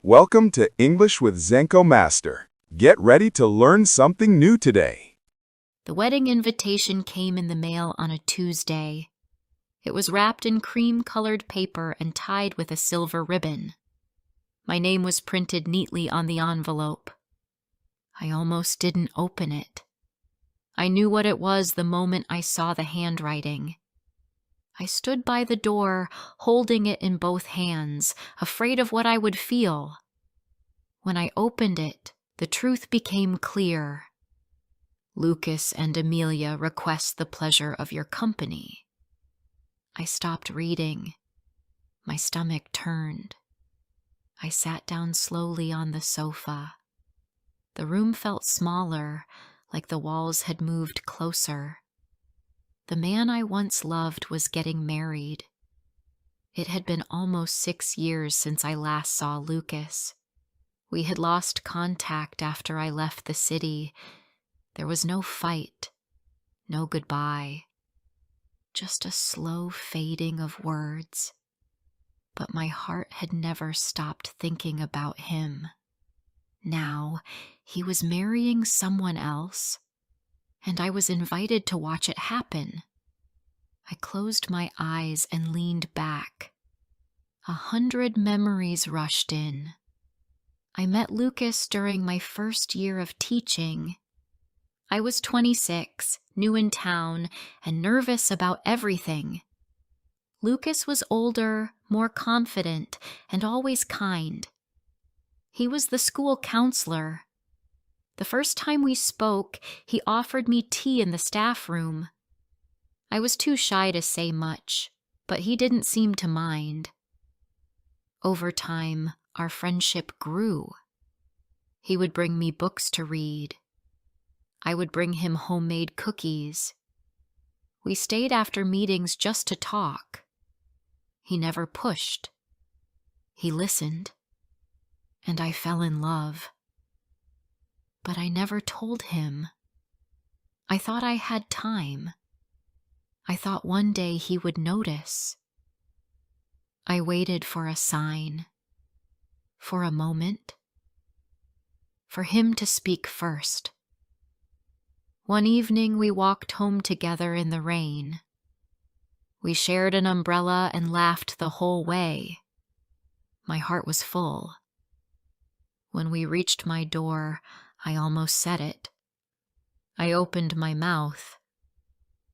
Welcome to English with Zenko Master. Get ready to learn something new today. The wedding invitation came in the mail on a Tuesday. It was wrapped in cream-colored paper and tied with a silver ribbon. My name was printed neatly on the envelope. I almost didn't open it. I knew what it was the moment I saw the handwriting. I stood by the door, holding it in both hands, afraid of what I would feel. When I opened it, the truth became clear. Lucas and Amelia request the pleasure of your company. I stopped reading. My stomach turned. I sat down slowly on the sofa. The room felt smaller, like the walls had moved closer. The man I once loved was getting married. It had been almost 6 years since I last saw Lucas. We had lost contact after I left the city. There was no fight, no goodbye, just a slow fading of words. But my heart had never stopped thinking about him. Now, he was marrying someone else, and I was invited to watch it happen. I closed my eyes and leaned back. 100 memories rushed in. I met Lucas during my first year of teaching. I was 26, new in town, and nervous about everything. Lucas was older, more confident, and always kind. He was the school counselor. The first time we spoke, he offered me tea in the staff room. I was too shy to say much, but he didn't seem to mind. Over time, our friendship grew. He would bring me books to read. I would bring him homemade cookies. We stayed after meetings just to talk. He never pushed. He listened, and I fell in love. But I never told him. I thought I had time. I thought one day he would notice. I waited for a sign, for a moment, for him to speak first. One evening we walked home together in the rain. We shared an umbrella and laughed the whole way. My heart was full. When we reached my door, I almost said it. I opened my mouth,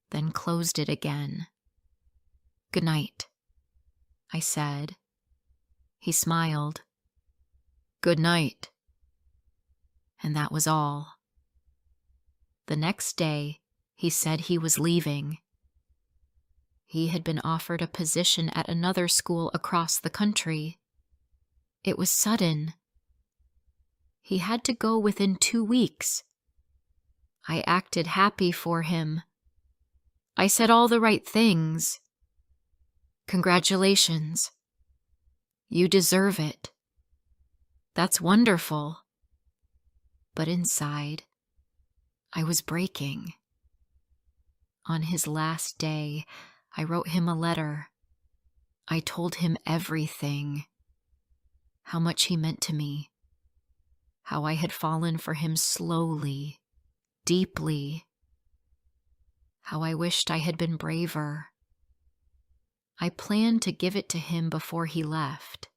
then closed it again. "Good night," I said. He smiled. "Good night." And that was all. The next day, he said he was leaving. He had been offered a position at another school across the country. It was sudden. He had to go within 2 weeks. I acted happy for him. I said all the right things. "Congratulations. You deserve it. That's wonderful." But inside, I was breaking. On his last day, I wrote him a letter. I told him everything. How much he meant to me. How I had fallen for him slowly, deeply. How I wished I had been braver. I planned to give it to him before he left.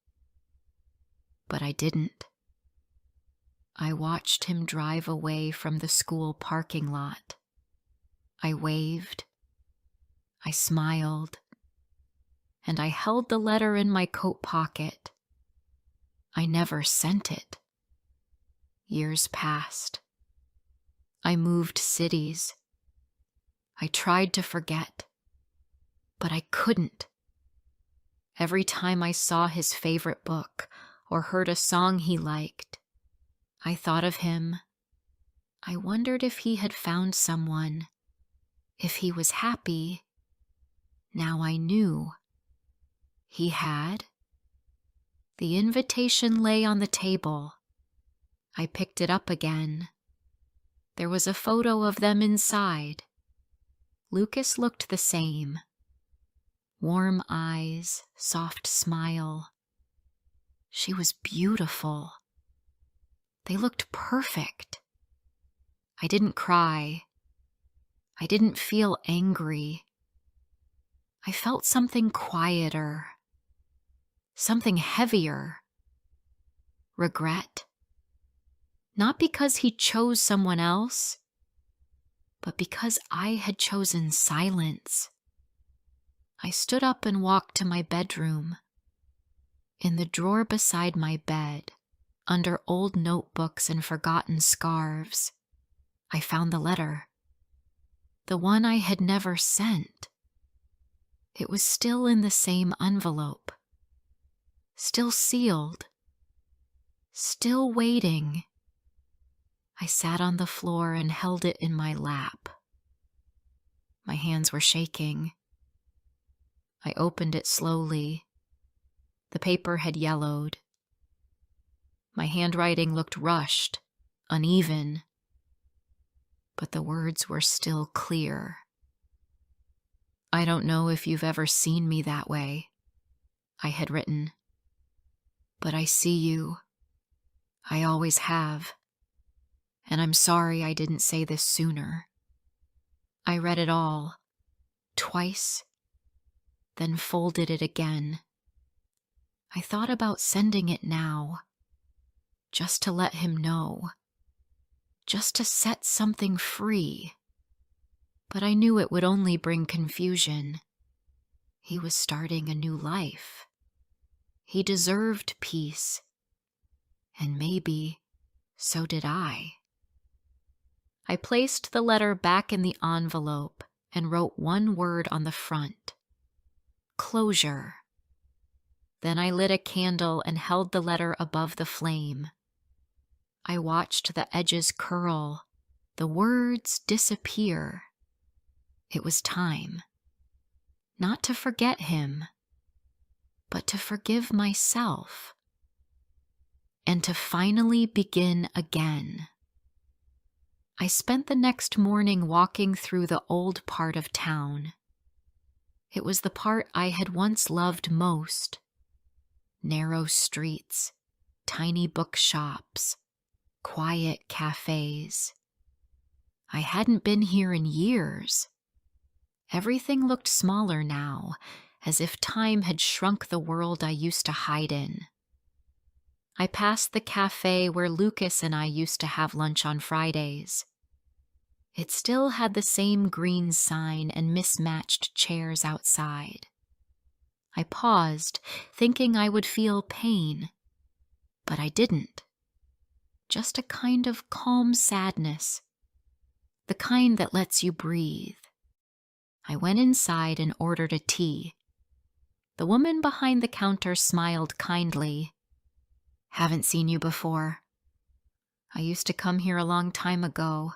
But I didn't. I watched him drive away from the school parking lot. I waved. I smiled. And I held the letter in my coat pocket. I never sent it. Years passed. I moved cities. I tried to forget, but I couldn't. Every time I saw his favorite book or heard a song he liked, I thought of him. I wondered if he had found someone, if he was happy. Now I knew. He had. The invitation lay on the table. I picked it up again. There was a photo of them inside. Lucas looked the same. Warm eyes, soft smile. She was beautiful. They looked perfect. I didn't cry. I didn't feel angry. I felt something quieter, something heavier. Regret. Not because he chose someone else, but because I had chosen silence. I stood up and walked to my bedroom. In the drawer beside my bed, under old notebooks and forgotten scarves, I found the letter. The one I had never sent. It was still in the same envelope. Still sealed. Still waiting. I sat on the floor and held it in my lap. My hands were shaking. I opened it slowly. The paper had yellowed. My handwriting looked rushed, uneven, but the words were still clear. I don't know if you've ever seen me that way, I had written, but I see you. I always have, and I'm sorry I didn't say this sooner. I read it all, twice, then folded it again. I thought about sending it now, just to let him know, just to set something free. But I knew it would only bring confusion. He was starting a new life. He deserved peace. And maybe so did I. I placed the letter back in the envelope and wrote one word on the front. Closure. Then I lit a candle and held the letter above the flame. I watched the edges curl, the words disappear. It was time. Not to forget him, but to forgive myself. And to finally begin again. I spent the next morning walking through the old part of town. It was the part I had once loved most. Narrow streets, tiny bookshops, quiet cafes. I hadn't been here in years. Everything looked smaller now, as if time had shrunk the world I used to hide in. I passed the cafe where Lucas and I used to have lunch on Fridays. It still had the same green sign and mismatched chairs outside. I paused, thinking I would feel pain, but I didn't. Just a kind of calm sadness, the kind that lets you breathe. I went inside and ordered a tea. The woman behind the counter smiled kindly. Haven't seen you before. I used to come here a long time ago,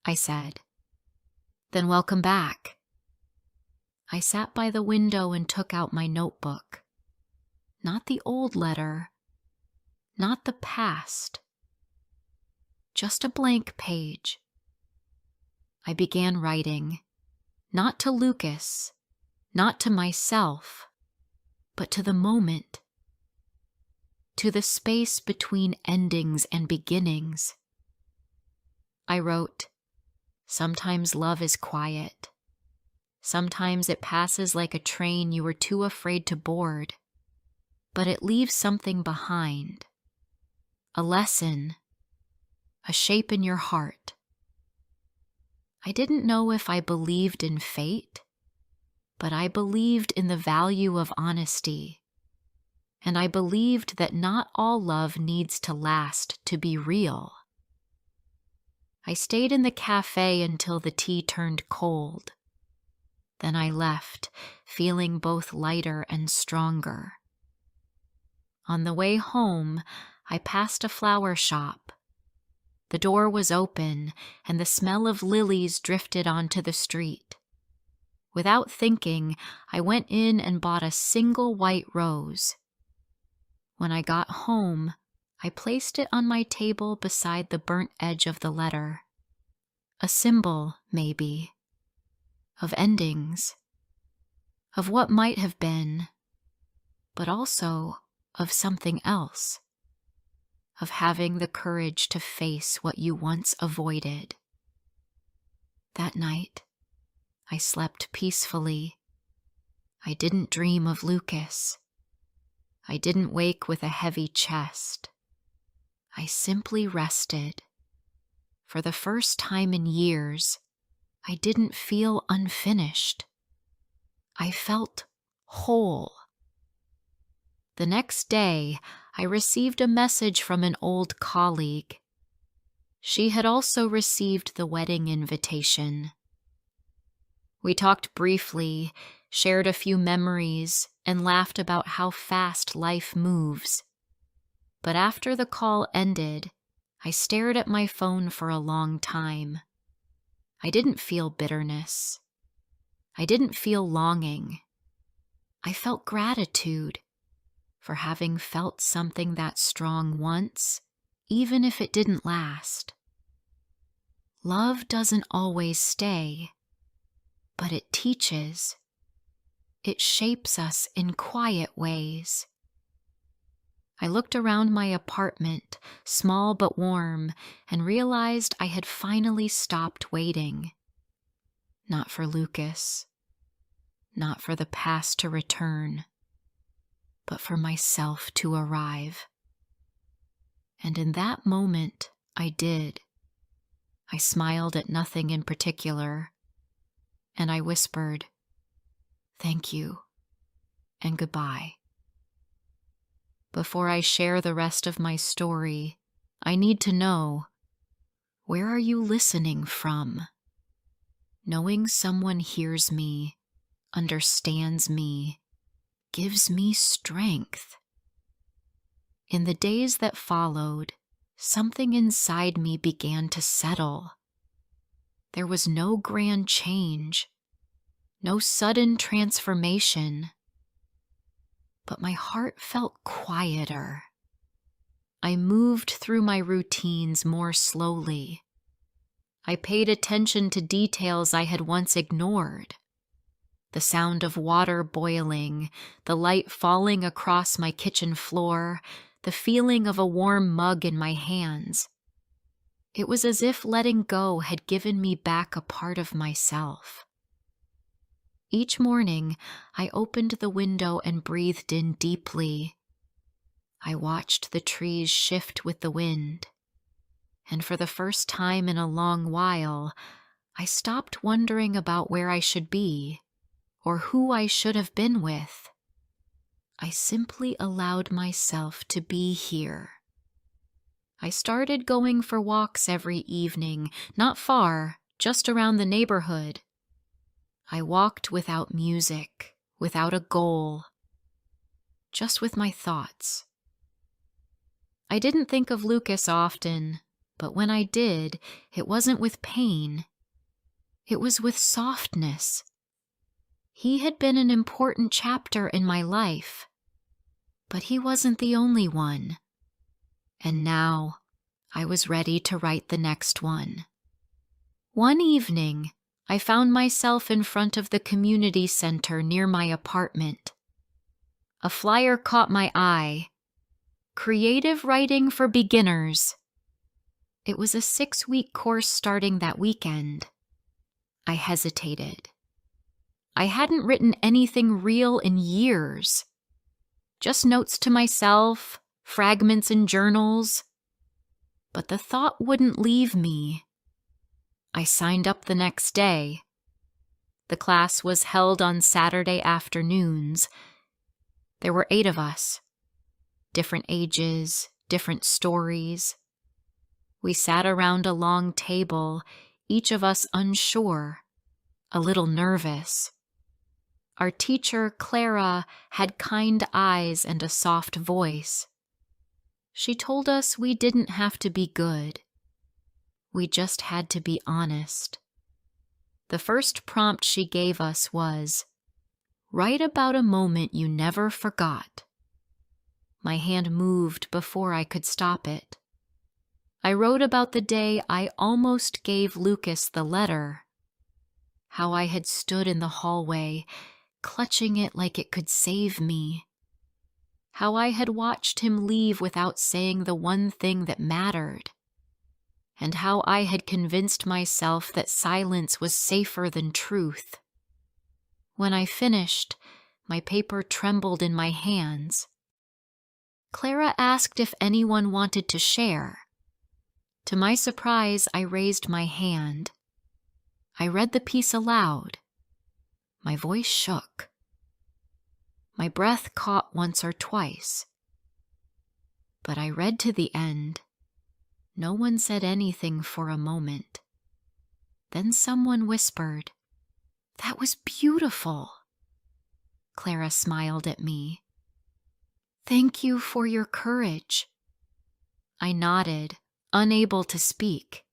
I said. Then welcome back. I sat by the window and took out my notebook. Not the old letter, not the past. Just a blank page. I began writing, not to Lucas, not to myself, but to the moment. To the space between endings and beginnings. I wrote, sometimes love is quiet. Sometimes it passes like a train you were too afraid to board, but it leaves something behind. A lesson, a shape in your heart. I didn't know if I believed in fate, but I believed in the value of honesty. And I believed that not all love needs to last to be real. I stayed in the cafe until the tea turned cold. Then I left, feeling both lighter and stronger. On the way home, I passed a flower shop. The door was open, and the smell of lilies drifted onto the street. Without thinking, I went in and bought a single white rose. When I got home, I placed it on my table beside the burnt edge of the letter. A symbol, maybe, of endings, of what might have been, but also of something else, of having the courage to face what you once avoided. That night, I slept peacefully. I didn't dream of Lucas. I didn't wake with a heavy chest. I simply rested. For the first time in years, I didn't feel unfinished. I felt whole. The next day, I received a message from an old colleague. She had also received the wedding invitation. We talked briefly, shared a few memories, and laughed about how fast life moves. But after the call ended, I stared at my phone for a long time. I didn't feel bitterness. I didn't feel longing. I felt gratitude for having felt something that strong once, even if it didn't last. Love doesn't always stay, but it teaches. It shapes us in quiet ways. I looked around my apartment, small but warm, and realized I had finally stopped waiting. Not for Lucas, not for the past to return, but for myself to arrive. And in that moment, I did. I smiled at nothing in particular, and I whispered, "Thank you, and goodbye." Before I share the rest of my story, I need to know, where are you listening from? Knowing someone hears me, understands me, gives me strength. In the days that followed, something inside me began to settle. There was no grand change, no sudden transformation, but my heart felt quieter. I moved through my routines more slowly. I paid attention to details I had once ignored. The sound of water boiling, the light falling across my kitchen floor, the feeling of a warm mug in my hands. It was as if letting go had given me back a part of myself. Each morning, I opened the window and breathed in deeply. I watched the trees shift with the wind, and for the first time in a long while, I stopped wondering about where I should be or who I should have been with. I simply allowed myself to be here. I started going for walks every evening, not far, just around the neighborhood. I walked without music, without a goal, just with my thoughts. I didn't think of Lucas often, but when I did, it wasn't with pain. It was with softness. He had been an important chapter in my life, but he wasn't the only one. And now, I was ready to write the next one. One evening, I found myself in front of the community center near my apartment. A flyer caught my eye. Creative Writing for Beginners. It was a 6-week course starting that weekend. I hesitated. I hadn't written anything real in years. Just notes to myself, fragments in journals. But the thought wouldn't leave me. I signed up the next day. The class was held on Saturday afternoons. There were 8 of us. Different ages, different stories. We sat around a long table, each of us unsure, a little nervous. Our teacher, Clara, had kind eyes and a soft voice. She told us we didn't have to be good. We just had to be honest. The first prompt she gave us was, "Write about a moment you never forgot." My hand moved before I could stop it. I wrote about the day I almost gave Lucas the letter. How I had stood in the hallway, clutching it like it could save me. how I had watched him leave without saying the one thing that mattered, and how I had convinced myself that silence was safer than truth. When I finished, my paper trembled in my hands. Clara asked if anyone wanted to share. To my surprise, I raised my hand. I read the piece aloud. My voice shook. My breath caught once or twice. But I read to the end. No one said anything for a moment. Then someone whispered, "That was beautiful." Clara smiled at me. "Thank you for your courage." I nodded, unable to speak.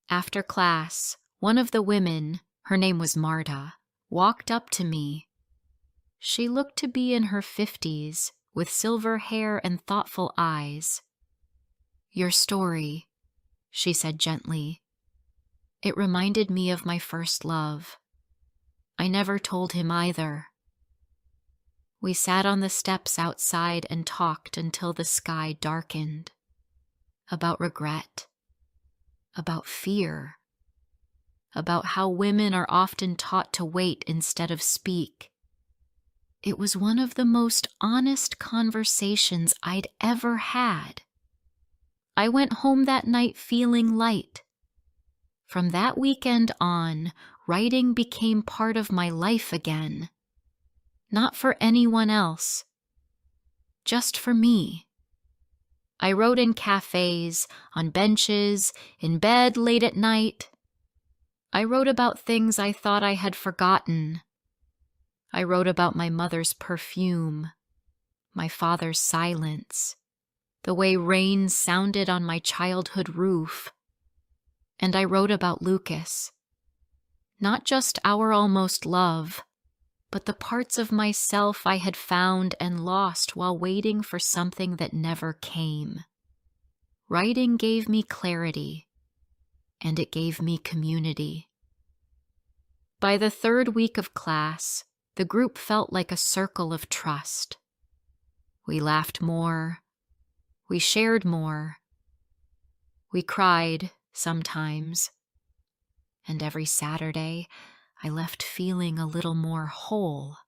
After class, one of the women, her name was Marta, walked up to me. She looked to be in her 50s, with silver hair and thoughtful eyes. "Your story," she said gently. "It reminded me of my first love. I never told him either." We sat on the steps outside and talked until the sky darkened. About regret. About fear. About how women are often taught to wait instead of speak. It was one of the most honest conversations I'd ever had. I went home that night feeling light. From that weekend on, writing became part of my life again. Not for anyone else, just for me. I wrote in cafes, on benches, in bed late at night. I wrote about things I thought I had forgotten. I wrote about my mother's perfume, my father's silence, the way rain sounded on my childhood roof. And I wrote about Lucas. Not just our almost love, but the parts of myself I had found and lost while waiting for something that never came. Writing gave me clarity, and it gave me community. By the third week of class, the group felt like a circle of trust. We laughed more. We shared more. We cried sometimes. And every Saturday, I left feeling a little more whole.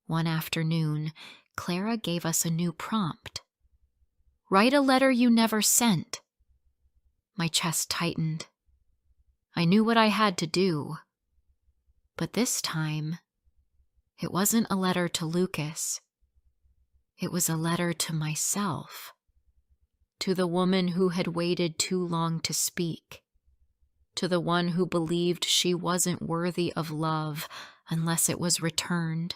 One afternoon, Clara gave us a new prompt. "Write a letter you never sent." My chest tightened. I knew what I had to do. But this time, it wasn't a letter to Lucas. It was a letter to myself. To the woman who had waited too long to speak. To the one who believed she wasn't worthy of love unless it was returned.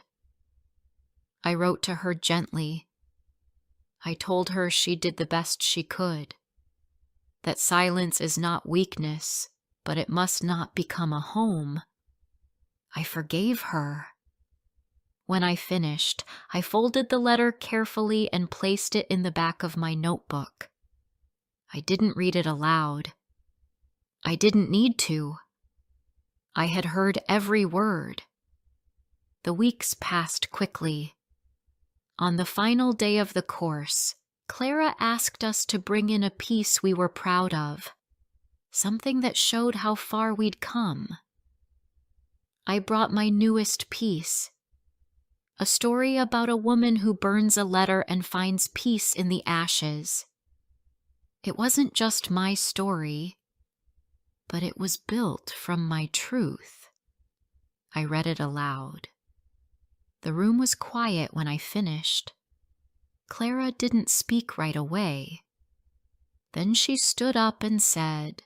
I wrote to her gently. I told her she did the best she could. That silence is not weakness, but it must not become a home. I forgave her. When I finished, I folded the letter carefully and placed it in the back of my notebook. I didn't read it aloud. I didn't need to. I had heard every word. The weeks passed quickly. On the final day of the course, Clara asked us to bring in a piece we were proud of, something that showed how far we'd come. I brought my newest piece, a story about a woman who burns a letter and finds peace in the ashes. It wasn't just my story, but it was built from my truth. I read it aloud. The room was quiet when I finished. Clara didn't speak right away. Then she stood up and said,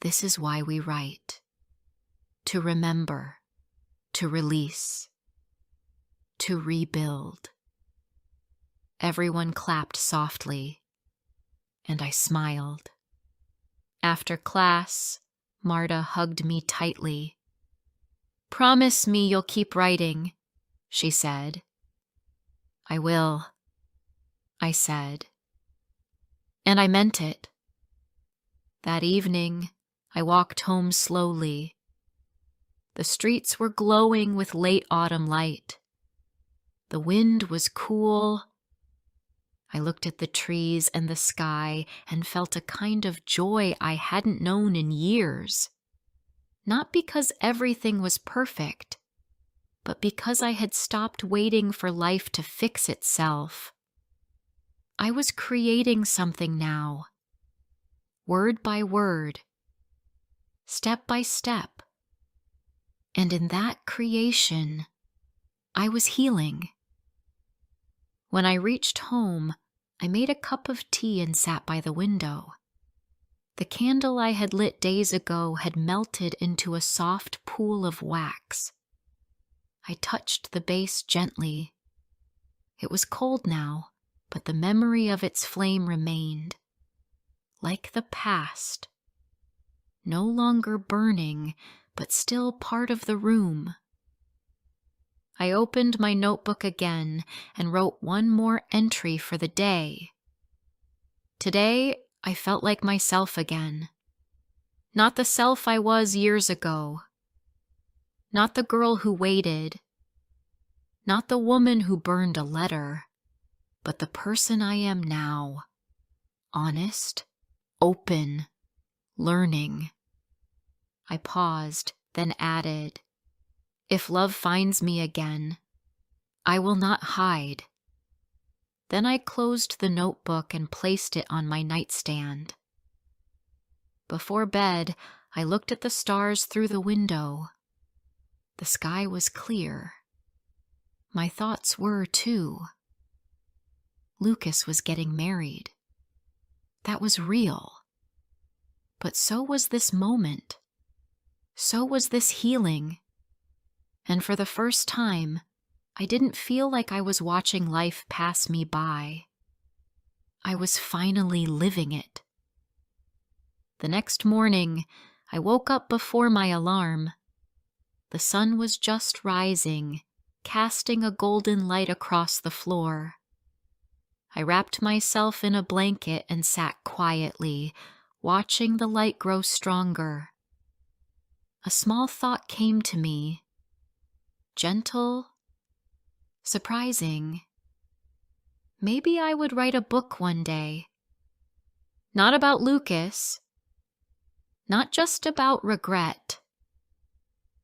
"This is why we write. To remember, to release, to rebuild." Everyone clapped softly, and I smiled. After class, Marta hugged me tightly. "Promise me you'll keep writing," she said. "I will," I said. And I meant it. That evening, I walked home slowly. The streets were glowing with late autumn light. The wind was cool. I looked at the trees and the sky and felt a kind of joy I hadn't known in years. Not because everything was perfect, but because I had stopped waiting for life to fix itself. I was creating something now, word by word, step by step. And in that creation, I was healing. When I reached home, I made a cup of tea and sat by the window. The candle I had lit days ago had melted into a soft pool of wax. I touched the base gently. It was cold now, but the memory of its flame remained. Like the past. No longer burning, but still part of the room. I opened my notebook again and wrote one more entry for the day. Today, I felt like myself again. Not the self I was years ago. Not the girl who waited. Not the woman who burned a letter, but the person I am now. Honest, open, learning. I paused, then added, "If love finds me again, I will not hide." Then I closed the notebook and placed it on my nightstand. Before bed, I looked at the stars through the window. The sky was clear. My thoughts were too. Lucas was getting married. That was real. But so was this moment. So was this healing. And for the first time, I didn't feel like I was watching life pass me by. I was finally living it. The next morning, I woke up before my alarm. The sun was just rising, casting a golden light across the floor. I wrapped myself in a blanket and sat quietly, watching the light grow stronger. A small thought came to me. Gentle, surprising. Maybe I would write a book one day. Not about Lucas, not just about regret,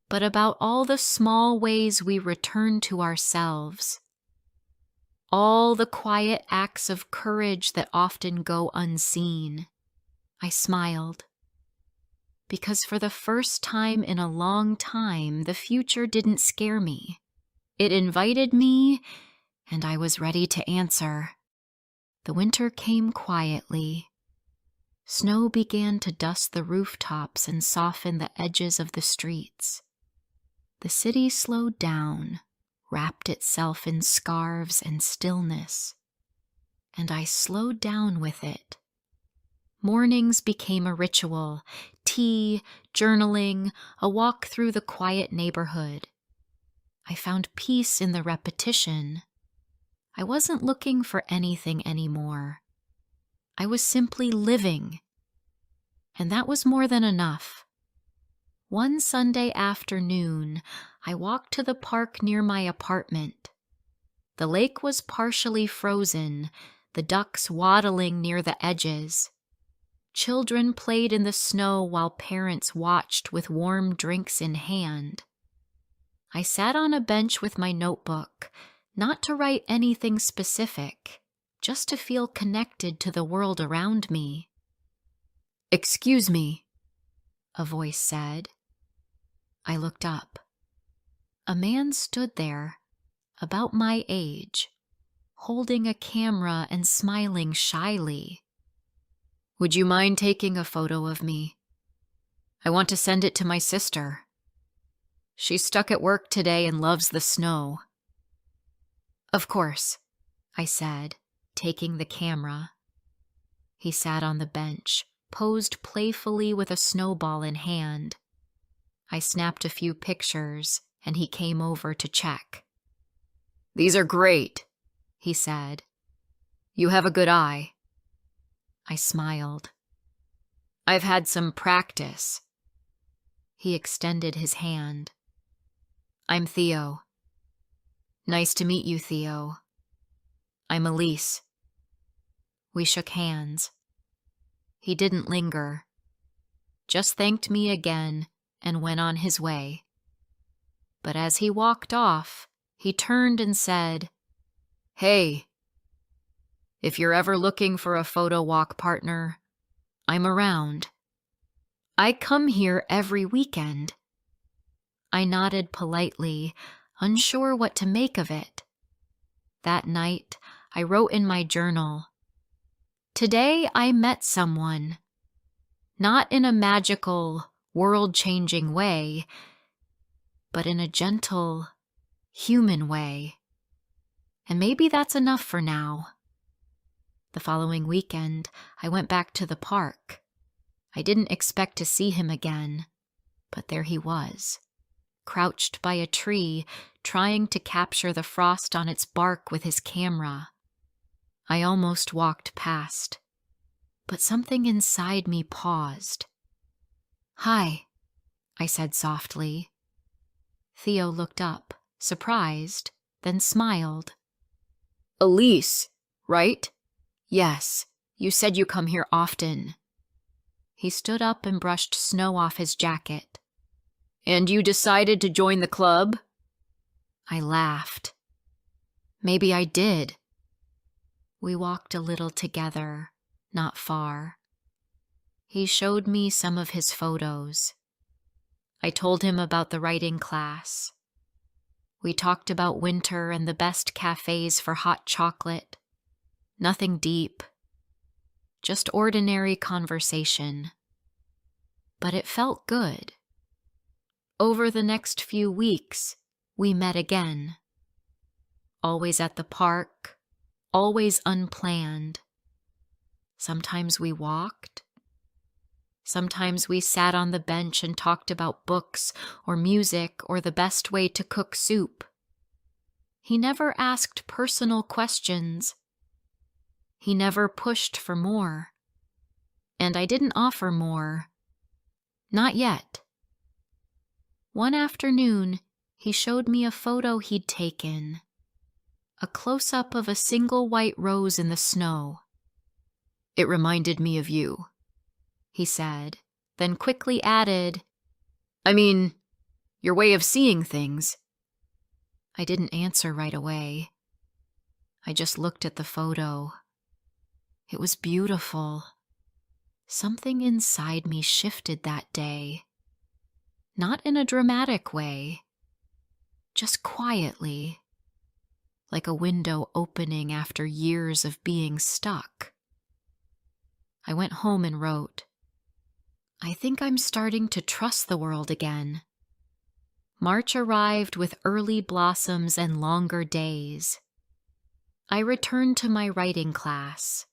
but about all the small ways we return to ourselves. All the quiet acts of courage that often go unseen. I smiled. Because for the first time in a long time, the future didn't scare me. It invited me, and I was ready to answer. The winter came quietly. Snow began to dust the rooftops and soften the edges of the streets. The city slowed down, wrapped itself in scarves and stillness. And I slowed down with it. Mornings became a ritual, tea, journaling, a walk through the quiet neighborhood. I found peace in the repetition. I wasn't looking for anything anymore. I was simply living. And that was more than enough. One Sunday afternoon, I walked to the park near my apartment. The lake was partially frozen, the ducks waddling near the edges. Children played in the snow while parents watched with warm drinks in hand. I sat on a bench with my notebook, not to write anything specific, just to feel connected to the world around me. "Excuse me," a voice said. I looked up. A man stood there, about my age, holding a camera and smiling shyly. "Would you mind taking a photo of me? I want to send it to my sister. She's stuck at work today and loves the snow." "Of course," I said, taking the camera. He sat on the bench, posed playfully with a snowball in hand. I snapped a few pictures, and he came over to check. "These are great," he said. "You have a good eye." I smiled. "I've had some practice." He extended his hand. "I'm Theo." Nice to meet you, Theo. I'm Elise. We shook hands. He didn't linger, just thanked me again and went on his way. But as he walked off, he turned and said, "Hey, if you're ever looking for a photo walk partner, I'm around. I come here every weekend." I nodded politely, unsure what to make of it. That night, I wrote in my journal, "Today I met someone. Not in a magical, world-changing way, but in a gentle, human way. And maybe that's enough for now." The following weekend, I went back to the park. I didn't expect to see him again, but there he was, crouched by a tree, trying to capture the frost on its bark with his camera. I almost walked past, but something inside me paused. "Hi," I said softly. Theo looked up, surprised, then smiled. "Elise, right?" "Yes, you said you come here often." He stood up and brushed snow off his jacket. "And you decided to join the club?" I laughed. Maybe I did. We walked a little together, not far. He showed me some of his photos. I told him about the writing class. We talked about winter and the best cafes for hot chocolate. Nothing deep, just ordinary conversation. But it felt good. Over the next few weeks, we met again. Always at the park, always unplanned. Sometimes we walked. Sometimes we sat on the bench and talked about books or music or the best way to cook soup. He never asked personal questions. He never pushed for more. And I didn't offer more. Not yet. One afternoon, he showed me a photo he'd taken. A close-up of a single white rose in the snow. "It reminded me of you," he said, then quickly added, "I mean, your way of seeing things." I didn't answer right away. I just looked at the photo. It was beautiful. Something inside me shifted that day. Not in a dramatic way, just quietly, like a window opening after years of being stuck. I went home and wrote, "I think I'm starting to trust the world again." March arrived with early blossoms and longer days. I returned to my writing class.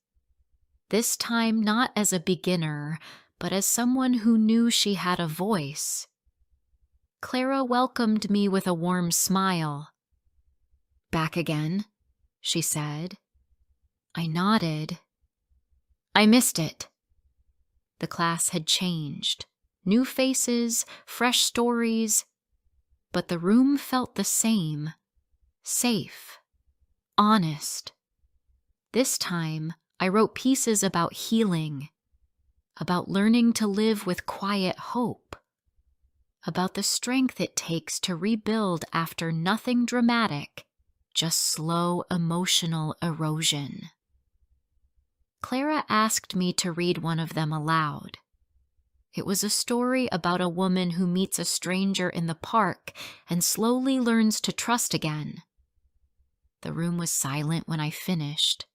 This time not as a beginner, but as someone who knew she had a voice. Clara welcomed me with a warm smile. "Back again?" she said. I nodded. I missed it. The class had changed. New faces, fresh stories, but the room felt the same. Safe. Honest. This time, I wrote pieces about healing, about learning to live with quiet hope, about the strength it takes to rebuild after nothing dramatic, just slow emotional erosion. Clara asked me to read one of them aloud. It was a story about a woman who meets a stranger in the park and slowly learns to trust again. The room was silent when I finished.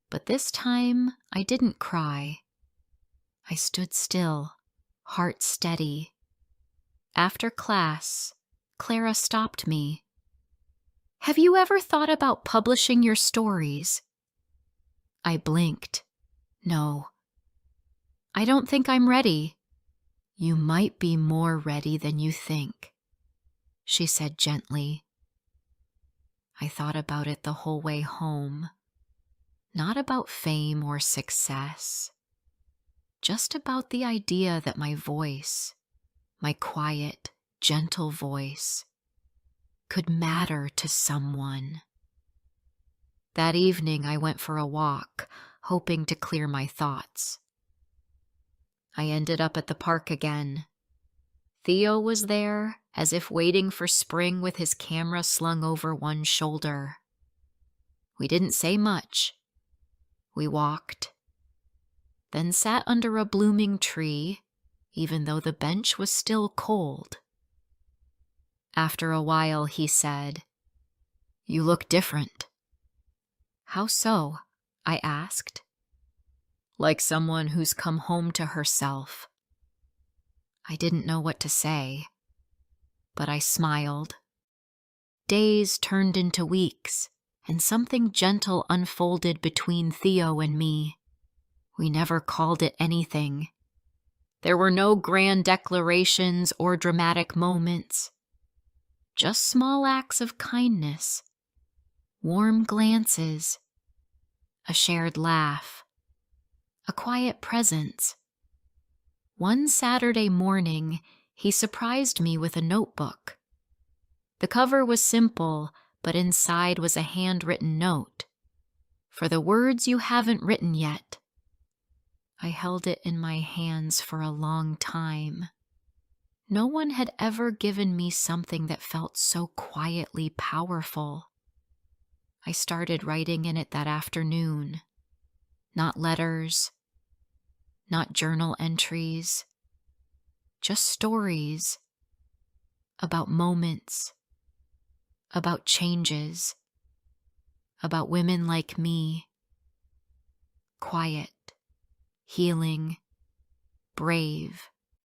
But this time, I didn't cry. I stood still, heart steady. After class, Clara stopped me. "Have you ever thought about publishing your stories?" I blinked. "No. I don't think I'm ready." "You might be more ready than you think," she said gently. I thought about it the whole way home. Not about fame or success. Just about the idea that my voice, my quiet, gentle voice, could matter to someone. That evening I went for a walk, hoping to clear my thoughts. I ended up at the park again. Theo was there, as if waiting for spring with his camera slung over one shoulder. We didn't say much. We walked, then sat under a blooming tree, even though the bench was still cold. After a while, he said, "You look different." "How so?" I asked. "Like someone who's come home to herself." I didn't know what to say, but I smiled. Days turned into weeks, and something gentle unfolded between Theo and me. We never called it anything. There were no grand declarations or dramatic moments. Just small acts of kindness, warm glances, a shared laugh, a quiet presence. One Saturday morning, he surprised me with a notebook. The cover was simple, but inside was a handwritten note. "For the words you haven't written yet." I held it in my hands for a long time. No one had ever given me something that felt so quietly powerful. I started writing in it that afternoon. Not letters, not journal entries, just stories about moments, about changes, about women like me, quiet, healing, brave,